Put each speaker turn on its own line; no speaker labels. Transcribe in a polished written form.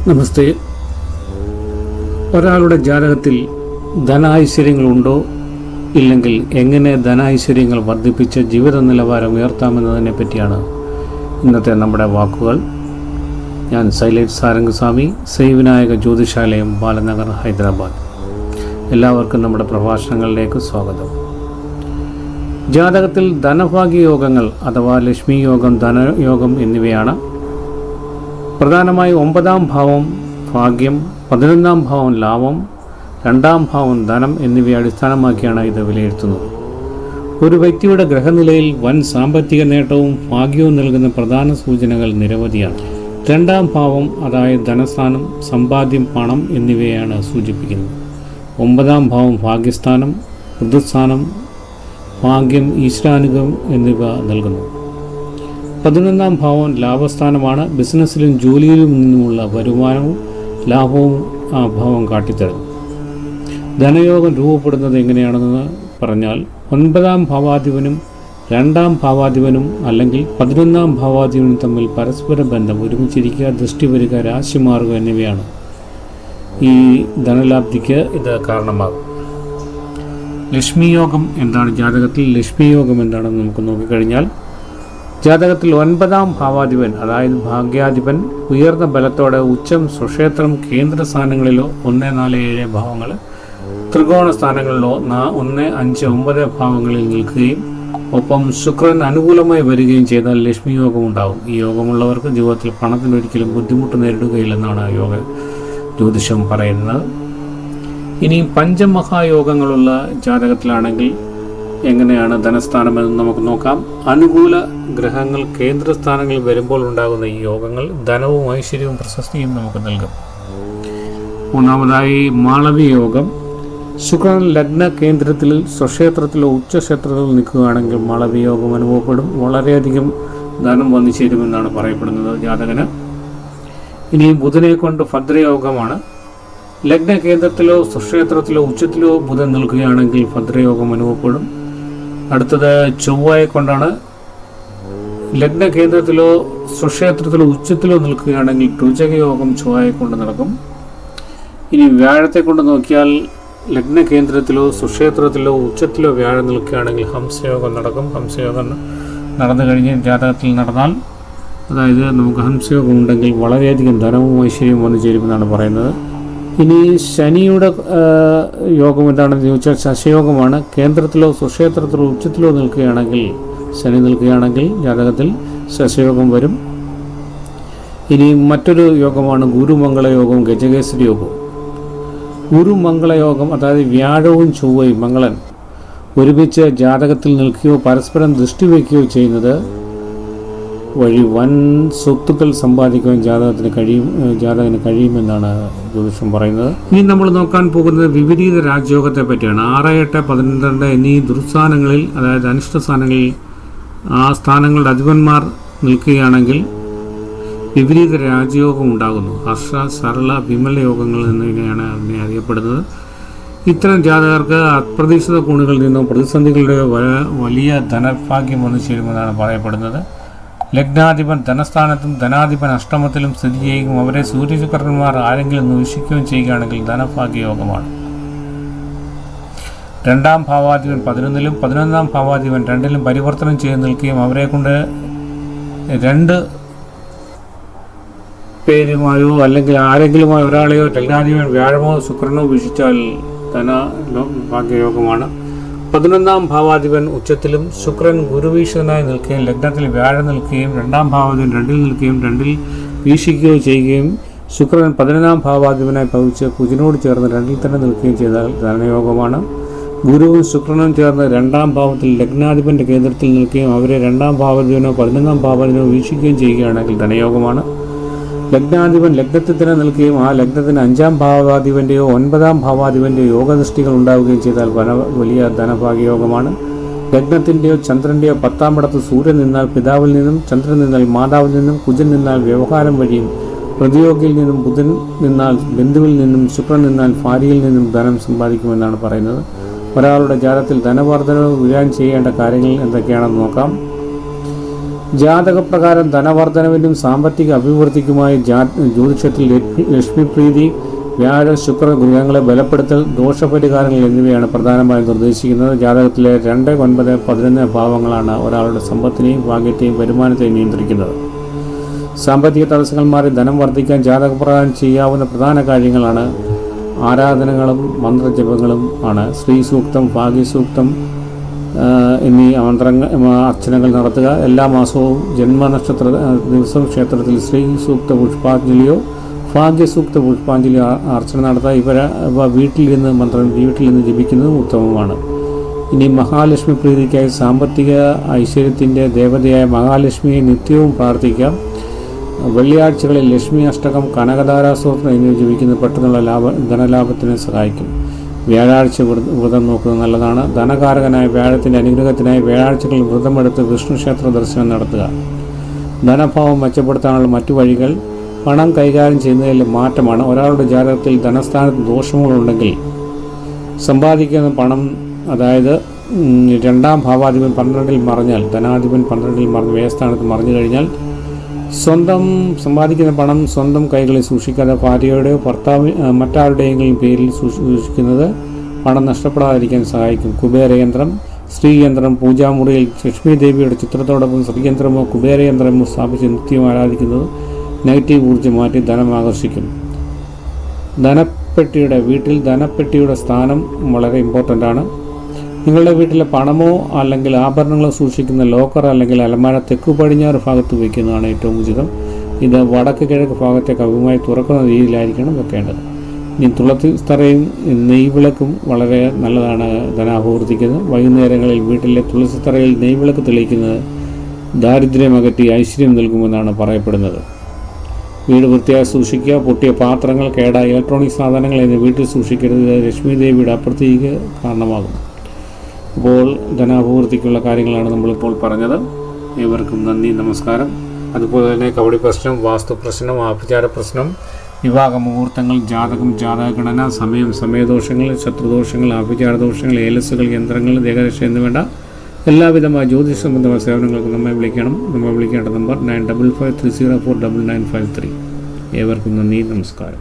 നമസ്തേ. ഒരാളുടെ ജാതകത്തിൽ ധനാഐശ്വര്യങ്ങളുണ്ടോ, ഇല്ലെങ്കിൽ എങ്ങനെ ധനാഐശ്വര്യങ്ങൾ വർദ്ധിപ്പിച്ച് ജീവിത നിലവാരം ഉയർത്താമെന്നതിനെ പറ്റിയാണ് ഇന്നത്തെ നമ്മുടെ വാക്കുകൾ. ഞാൻ സൈലേറ്റ് സാരംഗസ്വാമി, ശ്രീവിനായക ജ്യോതിഷാലയം, ബാലനഗർ, ഹൈദരാബാദ്. എല്ലാവർക്കും നമ്മുടെ പ്രഭാഷണങ്ങളിലേക്ക് സ്വാഗതം. ജാതകത്തിൽ ധനഭാഗ്യയോഗങ്ങൾ അഥവാ ലക്ഷ്മി യോഗം, ധനയോഗം എന്നിവയാണ്. പ്രധാനമായും 9ാം ഭാവം ഭാഗ്യം, 11ാം ഭാവം ലാഭം, 2ാം ഭാവം ധനം എന്നിവയെ അടിസ്ഥാനമാക്കിയാണ് ഇത് വിലയിരുത്തുന്നത്. ഒരു വ്യക്തിയുടെ ഗ്രഹനിലയിൽ വൻ സാമ്പത്തിക നേട്ടവും ഭാഗ്യവും നൽകുന്ന പ്രധാന സൂചനകൾ നിരവധിയാണ്. 2ാം ഭാവം അതായത് ധനസ്ഥാനം, സമ്പാദ്യം, പണം എന്നിവയാണ് സൂചിപ്പിക്കുന്നത്. 9ാം ഭാവം ഭാഗ്യസ്ഥാനം, ഋതുസ്ഥാനം, ഭാഗ്യം, ഈശ്വരാനുഗ്രഹം എന്നിവ നൽകുന്നു. 11ാം ഭാവം ലാഭസ്ഥാനമാണ്. ബിസിനസ്സിലും ജോലിയിലും നിന്നുമുള്ള വരുമാനവും ലാഭവും ആ ഭാവം കാട്ടിത്തരുന്നു. ധനയോഗം രൂപപ്പെടുന്നത് എങ്ങനെയാണെന്ന് പറഞ്ഞാൽ, 9ാം ഭാവാധിപനും 2ാം ഭാവാധിപനും അല്ലെങ്കിൽ 11ാം ഭാവാധിപനും തമ്മിൽ പരസ്പര ബന്ധം, ഒരുമിച്ചിരിക്കുക, ദൃഷ്ടി വരിക, രാശി മാറുക എന്നിവയാണ് ഈ ധനലാബ്ധിക്ക് ഇത് കാരണമാകും. ലക്ഷ്മി യോഗം എന്താണ്? ജാതകത്തിൽ ലക്ഷ്മി യോഗം എന്താണെന്ന് നമുക്ക് നോക്കിക്കഴിഞ്ഞാൽ, ജാതകത്തിൽ 9ാം ഭാവാധിപൻ അതായത് ഭാഗ്യാധിപൻ ഉയർന്ന ബലത്തോടെ ഉച്ചം, സ്വക്ഷേത്രം, കേന്ദ്ര സ്ഥാനങ്ങളിലോ 1, 4, 7 ഭാവങ്ങൾ, ത്രികോണ സ്ഥാനങ്ങളിലോ 1, 5, 9 ഭാവങ്ങളിൽ നിൽക്കുകയും ഒപ്പം ശുക്രൻ അനുകൂലമായി വരികയും ചെയ്താൽ ലക്ഷ്മി യോഗം ഉണ്ടാകും. ഈ യോഗമുള്ളവർക്ക് ജീവിതത്തിൽ പണത്തിന് ഒരിക്കലും ബുദ്ധിമുട്ട് നേരിടുകയില്ലെന്നാണ് യോഗ ജ്യോതിഷം പറയുന്നത്. ഇനി പഞ്ചമഹായോഗങ്ങളുള്ള ജാതകത്തിലാണെങ്കിൽ എങ്ങനെയാണ് ധനസ്ഥാനമെന്ന് നമുക്ക് നോക്കാം. അനുകൂല ഗ്രഹങ്ങൾ കേന്ദ്രസ്ഥാനങ്ങളിൽ വരുമ്പോൾ ഉണ്ടാകുന്ന ഈ യോഗങ്ങൾ ധനവും ഐശ്വര്യവും പ്രശസ്തിയും നമുക്ക് നൽകും. മൂന്നാമതായി മാളവി യോഗം. ശുക്രൻ ലഗ്ന കേന്ദ്രത്തിൽ സ്വക്ഷേത്രത്തിലോ ഉച്ചക്ഷേത്രത്തിലോ നിൽക്കുകയാണെങ്കിൽ മാളവി യോഗം അനുഭവപ്പെടും. വളരെയധികം ധനം വന്നു ചേരുമെന്നാണ് പറയപ്പെടുന്നത് ജാതകന്. ഇനി ബുധനെ കൊണ്ട് ഭദ്രയോഗമാണ്. ലഗ്ന കേന്ദ്രത്തിലോ സ്വക്ഷേത്രത്തിലോ ഉച്ചത്തിലോ ബുധൻ നിൽക്കുകയാണെങ്കിൽ ഭദ്രയോഗം അനുഭവപ്പെടും. അടുത്തത് ചൊവ്വയെ കൊണ്ടാണ്. ലഗ്ന കേന്ദ്രത്തിലോ സ്വക്ഷേത്രത്തിലോ ഉച്ചത്തിലോ നിൽക്കുകയാണെങ്കിൽ രുചകയോഗം ചൊവ്വയെ കൊണ്ട് നടക്കും. ഇനി വ്യാഴത്തെ കൊണ്ട് നോക്കിയാൽ ലഗ്ന കേന്ദ്രത്തിലോ സ്വക്ഷേത്രത്തിലോ ഉച്ചത്തിലോ വ്യാഴം നിൽക്കുകയാണെങ്കിൽ ഹംസയോഗം നടക്കും. ഹംസയോഗം നടന്നു കഴിഞ്ഞ് ജാതകത്തിൽ നടന്നാൽ, അതായത് നമുക്ക് ഹംസയോഗം ഉണ്ടെങ്കിൽ വളരെയധികം ധനവും ഐശ്വര്യവും വന്നു ചേരുമെന്നാണ് പറയുന്നത്. ഇനി ശനിയുടെ യോഗം എന്താണെന്ന് ചോദിച്ചാൽ ശശയോഗമാണ്. കേന്ദ്രത്തിലോ സ്വക്ഷേത്രത്തിലോ ഉച്ചത്തിലോ നിൽക്കുകയാണെങ്കിൽ, ശനി നിൽക്കുകയാണെങ്കിൽ ജാതകത്തിൽ ശശയോഗം വരും. ഇനി മറ്റൊരു യോഗമാണ് ഗുരുമംഗളയോഗവും ഗജകേസരി യോഗവും. ഗുരുമംഗളയോഗം അതായത് വ്യാഴവും ചൊവ്വയും മംഗളൻ ഒരുമിച്ച് ജാതകത്തിൽ നിൽക്കുകയോ പരസ്പരം ദൃഷ്ടി വയ്ക്കുകയോ ചെയ്യുന്നത് വഴി വൻ സ്വത്തുക്കൾ സമ്പാദിക്കുവാൻ ജാതകത്തിന് കഴിയുമെന്നാണ് ജ്യോതിഷം പറയുന്നത്. ഇനി നമ്മൾ നോക്കാൻ പോകുന്നത് വിപരീത രാജയോഗത്തെ പറ്റിയാണ്. 6, 8, 12 എന്നീ ദുർസ്ഥാനങ്ങളിൽ, അതായത് അനിഷ്ട സ്ഥാനങ്ങളിൽ ആ സ്ഥാനങ്ങളുടെ അധിപന്മാർ നിൽക്കുകയാണെങ്കിൽ വിപരീത രാജയോഗം ഉണ്ടാകുന്നു. ഹർഷ, സരള, വിമല യോഗങ്ങൾ എന്നിങ്ങനെയാണ് അതിനെ അറിയപ്പെടുന്നത്. ഇത്തരം ജാതകർക്ക് അപ്രതീക്ഷിത കോണുകളിൽ നിന്നും പ്രതിസന്ധികളുടെ വലിയ ധനഭാഗ്യം വന്നു ചേരുമെന്നാണ് പറയപ്പെടുന്നത്. ലഗ്നാധിപൻ ധനസ്ഥാനത്തും ധനാധിപൻ അഷ്ടമത്തിലും സ്ഥിതി ചെയ്യുകയും അവരെ സൂര്യചക്രന്മാർ ആരെങ്കിലും വീക്ഷിക്കുകയും ചെയ്യുകയാണെങ്കിൽ ധനഭാഗ്യയോഗമാണ്. 2ാം ഭാവാധിപൻ 11ലും 11ാം ഭാവാധിപൻ 2ലും പരിവർത്തനം ചെയ്ത് നിൽക്കുകയും അവരെ കൊണ്ട് 2 പേരുമായോ അല്ലെങ്കിൽ ആരെങ്കിലുമായോ ഒരാളെയോ ലഗ്നാധിപൻ വ്യാഴമോ ശുക്രനോ വീക്ഷിച്ചാൽ ധനഭാഗ്യയോഗമാണ്. 11ാം ഭാവാധിപൻ ഉച്ചത്തിലും ശുക്രൻ ഗുരുവീക്ഷകനായി നിൽക്കുകയും ലഗ്നത്തിൽ വ്യാഴം നിൽക്കുകയും 2ാം ഭാവാധിപൻ 2ൽ നിൽക്കുകയും 2ൽ വീക്ഷിക്കുകയോ ചെയ്യുകയും ശുക്രൻ 11ാം ഭാവാധിപനായി ഭവിച്ച് കുജനോട് ചേർന്ന് 2ൽ തന്നെ നിൽക്കുകയും ചെയ്താൽ ധനയോഗമാണ്. ഗുരുവും ശുക്രനും ചേർന്ന് 2ാം ഭാവത്തിൽ ലഗ്നാധിപന്റെ കേന്ദ്രത്തിൽ നിൽക്കുകയും അവരെ 2ാം ഭാവാധിപനോ 11ാം ഭാവാധിപനോ വീക്ഷിക്കുകയും ചെയ്യുകയാണെങ്കിൽ ധനയോഗമാണ്. ലഗ്നാധിപൻ ലഗ്നത്തിൽ തന്നെ നിൽക്കുകയും ആ ലഗ്നത്തിന് 5ാം ഭാവാധിപന്റെയോ 9ാം ഭാവാധിപന്റെയോ യോഗദൃഷ്ടികൾ ഉണ്ടാവുകയും ചെയ്താൽ വലിയ ധനഭാഗ്യയോഗമാണ്. ലഗ്നത്തിൻ്റെയോ ചന്ദ്രൻ്റെയോ 10ാം ഇടത്ത് സൂര്യൻ നിന്നാൽ പിതാവിൽ നിന്നും, ചന്ദ്രൻ നിന്നാൽ മാതാവിൽ നിന്നും, കുജൻ നിന്നാൽ വ്യവഹാരം വഴിയും, പ്രതിയോഗിയിൽ നിന്നും, ബുധൻ നിന്നാൽ ബന്ധുവിൽ നിന്നും, ശുക്രൻ നിന്നാൽ ഭാര്യയിൽ നിന്നും ധനം സമ്പാദിക്കുമെന്നാണ് പറയുന്നത്. ഒരാളുടെ ജാതകത്തിൽ ധനവർദ്ധനവ് വീഴാൻ ചെയ്യേണ്ട കാര്യങ്ങൾ എന്തൊക്കെയാണെന്ന് നോക്കാം. ജാതകപ്രകാരം ധനവർദ്ധനവിനും സാമ്പത്തിക അഭിവൃദ്ധിക്കുമായി ജ്യോതിഷത്തിൽ ലക്ഷ്മിപ്രീതി, വ്യാഴ ശുക്ര ഗ്രഹങ്ങളെ ബലപ്പെടുത്തൽ, ദോഷപരിഹാരങ്ങൾ എന്നിവയാണ് പ്രധാനമായും നിർദ്ദേശിക്കുന്നത്. ജാതകത്തിലെ 2, 9, 11 ഭാവങ്ങളാണ് ഒരാളുടെ സമ്പത്തിനെയും ഭാഗ്യത്തെയും വരുമാനത്തെയും നിയന്ത്രിക്കുന്നത്. സാമ്പത്തിക തടസ്സങ്ങൾ മാറി ധനം വർദ്ധിക്കാൻ ജാതകപ്രകാരം ചെയ്യാവുന്ന പ്രധാന കാര്യങ്ങളാണ് ആരാധനകളും മന്ത്രജപങ്ങളും ആണ്. ശ്രീ സൂക്തം, ഭാഗ്യസൂക്തം എന്നീ അർച്ചനകൾ നടത്തുക. എല്ലാ മാസവും ജന്മനക്ഷത്ര ദിവസം ക്ഷേത്രത്തിൽ ശ്രീ സൂക്ത പുഷ്പാഞ്ജലിയോ ഭാഗ്യസൂക്ത പുഷ്പാഞ്ജലിയോ അർച്ചന നടത്തുക. ഇവ വീട്ടിലിരുന്ന് ജപിക്കുന്നതും ഉത്തമമാണ്. ഇനി മഹാലക്ഷ്മി പ്രീതിക്കായി സാമ്പത്തിക ഐശ്വര്യത്തിൻ്റെ ദേവതയായ മഹാലക്ഷ്മിയെ നിത്യവും പ്രാർത്ഥിക്കാം. വെള്ളിയാഴ്ചകളിൽ ലക്ഷ്മി അഷ്ടകം, കനകധാരാസ്തോത്രം എന്നിവ ജപിക്കുന്നത് പെട്ടെന്നുള്ള ധനലാഭത്തിന് സഹായിക്കും. വ്യാഴാഴ്ച വ്രതം നോക്കുന്നത് നല്ലതാണ്. ധനകാരകനായ വ്യാഴത്തിൻ്റെ അനുഗ്രഹത്തിനായി വ്യാഴാഴ്ചകളിൽ വ്രതമെടുത്ത് വിഷ്ണു ക്ഷേത്ര ദർശനം നടത്തുക. ധനഭാവം മെച്ചപ്പെടുത്താനുള്ള മറ്റു വഴികൾ പണം കൈകാര്യം ചെയ്യുന്നതിൽ മാറ്റമാണ്. ഒരാളുടെ ജാതകത്തിൽ ധനസ്ഥാനത്ത് ദോഷങ്ങളുണ്ടെങ്കിൽ സമ്പാദിക്കുന്ന പണം, അതായത് 2ാം ഭാവാധിപൻ 12-ൽ മറിഞ്ഞാൽ, ധനാധിപൻ 12-ൽ മറിഞ്ഞ് വ്യയസ്ഥാനത്ത് മറിഞ്ഞു കഴിഞ്ഞാൽ സ്വന്തം സമ്പാദിക്കുന്ന പണം സ്വന്തം കൈകളിൽ സൂക്ഷിക്കാതെ ഭാര്യയുടെയോ മറ്റാരുടെയെങ്കിലും പേരിൽ സൂക്ഷിക്കുന്നത് പണം നഷ്ടപ്പെടാതിരിക്കാൻ സഹായിക്കും. കുബേരയന്ത്രം, ശ്രീയന്ത്രം പൂജാമുറിയിൽ ലക്ഷ്മി ദേവിയുടെ ചിത്രത്തോടൊപ്പം ശ്രീയന്ത്രമോ കുബേരയന്ത്രമോ സ്ഥാപിച്ച് നിത്യം ആരാധിക്കുന്നത് നെഗറ്റീവ് ഊർജ്ജം മാറ്റി ധനം ആകർഷിക്കും. വീട്ടിൽ ധനപ്പെട്ടിയുടെ സ്ഥാനം വളരെ ഇമ്പോർട്ടൻ്റ് ആണ്. നിങ്ങളുടെ വീട്ടിലെ പണമോ അല്ലെങ്കിൽ ആഭരണങ്ങളോ സൂക്ഷിക്കുന്ന ലോക്കർ അല്ലെങ്കിൽ അലമാര തെക്കു പടിഞ്ഞാറ് ഭാഗത്ത് വയ്ക്കുന്നതാണ് ഏറ്റവും ഉചിതം. ഇത് വടക്ക് കിഴക്ക് ഭാഗത്തേക്ക് അഭിമുഖമായി തുറക്കുന്ന രീതിയിലായിരിക്കണം വെക്കേണ്ടത്. ഇനി തുളസിത്തറയും നെയ്വിളക്കും വളരെ നല്ലതാണ് ധനാഭിവൃദ്ധിക്കുന്നത്. വൈകുന്നേരങ്ങളിൽ വീട്ടിലെ തുളസിത്തറയിൽ നെയ്വിളക്ക് തെളിയിക്കുന്നത് ദാരിദ്ര്യം അകറ്റി ഐശ്വര്യം നൽകുമെന്നാണ് പറയപ്പെടുന്നത്. വീട് വൃത്തിയായി സൂക്ഷിക്കുക. പൊട്ടിയ പാത്രങ്ങൾ, കേടായ ഇലക്ട്രോണിക് സാധനങ്ങൾ എന്നിവ വീട്ടിൽ സൂക്ഷിക്കരുത്. ലക്ഷ്മി ദേവിയുടെ അപ്രതീക്ക് കാരണമാകും. അപ്പോൾ ധനാഭിവൃദ്ധിക്കുള്ള കാര്യങ്ങളാണ് നമ്മളിപ്പോൾ പറഞ്ഞത്. ഏവർക്കും നന്ദി, നമസ്കാരം. അതുപോലെ തന്നെ കവടി പ്രശ്നം, വാസ്തു പ്രശ്നം, ആഭിചാര പ്രശ്നം, വിവാഹ മുഹൂർത്തങ്ങൾ, ജാതകം, ജാതകഗണന, സമയദോഷങ്ങൾ, ശത്രുദോഷങ്ങൾ, ആഭിചാര ദോഷങ്ങൾ, ഏലസുകൾ, യന്ത്രങ്ങൾ, ദേഹരക്ഷ എന്നിവേണ്ട എല്ലാവിധമായ ജ്യോതിഷ സംബന്ധമായ സേവനങ്ങൾക്ക് നമ്മെ വിളിക്കണം. നമ്മെ വിളിക്കേണ്ട നമ്പർ 9553049953. ഏവർക്കും നന്ദി, നമസ്കാരം.